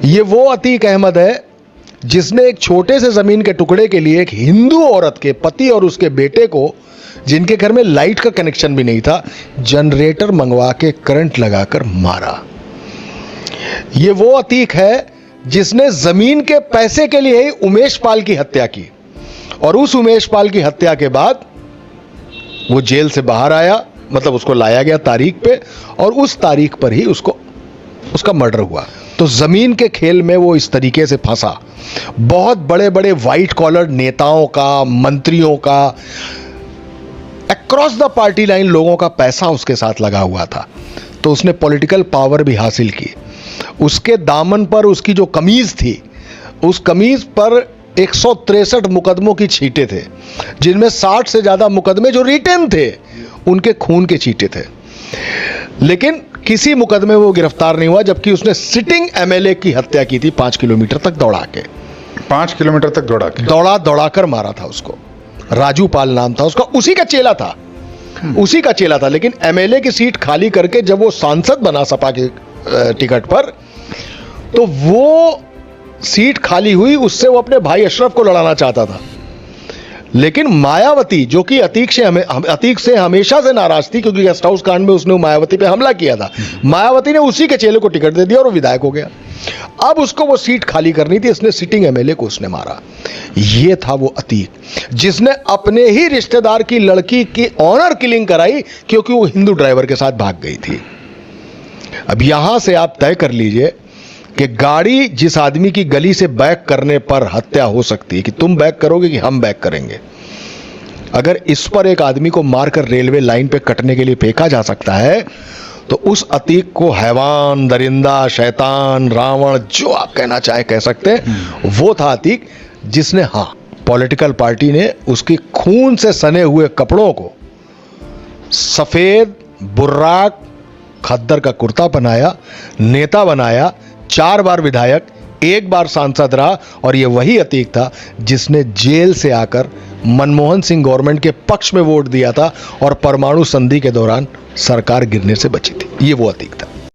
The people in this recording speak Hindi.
ये वो अतीक अहमद है जिसने एक छोटे से जमीन के टुकड़े के लिए एक हिंदू औरत के पति और उसके बेटे को, जिनके घर में लाइट का कनेक्शन भी नहीं था, जनरेटर मंगवा के करंट लगाकर मारा। ये वो अतीक है जिसने जमीन के पैसे के लिए ही उमेश पाल की हत्या की, और उस उमेश पाल की हत्या के बाद वो जेल से बाहर आया, मतलब उसको लाया गया तारीख पे, और उस तारीख पर ही उसका मर्डर हुआ। तो जमीन के खेल में वो इस तरीके से फंसा। बहुत बड़े बड़े व्हाइट कॉलर नेताओं का, मंत्रियों का, अक्रॉस द पार्टी लाइन लोगों का पैसा उसके साथ लगा हुआ था। तो उसने पॉलिटिकल पावर भी हासिल की। उसके दामन पर उसकी जो कमीज थी, उस कमीज पर 163 मुकदमों की छींटे थे, जिनमें 60 से ज्यादा मुकदमे जो रिटेन थे उनके खून के छींटे थे। लेकिन किसी मुकदमे में वो गिरफ्तार नहीं हुआ, जबकि उसने सिटिंग एमएलए की हत्या की थी 5 किलोमीटर तक दौड़ा के। 5 किलोमीटर तक दौड़ाकर मारा था उसको। राजू पाल नाम था उसका, उसी का चेला था। लेकिन एमएलए की सीट खाली करके जब वो सांसद बना सपा के टिकट पर, तो वो सीट खाली हुई, उससे वो अपने भाई अशरफ को लड़ाना चाहता था। लेकिन मायावती, जो कि अतीक से हमेशा से नाराज थी, क्योंकि गेस्ट हाउस कांड में उसने मायावती पे हमला किया था, मायावती ने उसी के चेले को टिकट दे दिया और वो विधायक हो गया। अब उसको वो सीट खाली करनी थी, इसने सिटिंग एमएलए को उसने मारा। ये था वो अतीक जिसने अपने ही रिश्तेदार की लड़की की ऑनर किलिंग कराई, क्योंकि वो हिंदू ड्राइवर के साथ भाग गई थी। अब यहां से आप तय कर लीजिए कि गाड़ी जिस आदमी की गली से बैक करने पर हत्या हो सकती है, कि तुम बैक करोगे कि हम बैक करेंगे। अगर इस पर एक आदमी को मारकर रेलवे लाइन पे कटने के लिए फेंका जा सकता है, तो उस अतीक को हैवान, दरिंदा, शैतान, रावण, जो आप कहना चाहे कह सकते हैं, वो था अतीक जिसने, हाँ, पॉलिटिकल पार्टी ने उसकी खून से सने हुए कपड़ों को सफेद बुर्राक खद्दर का कुर्ता बनाया, नेता बनाया, 4 बार विधायक, 1 बार सांसद रहा। और यह वही अतीक था जिसने जेल से आकर मनमोहन सिंह गवर्नमेंट के पक्ष में वोट दिया था और परमाणु संधि के दौरान सरकार गिरने से बची थी। ये वो अतीक था।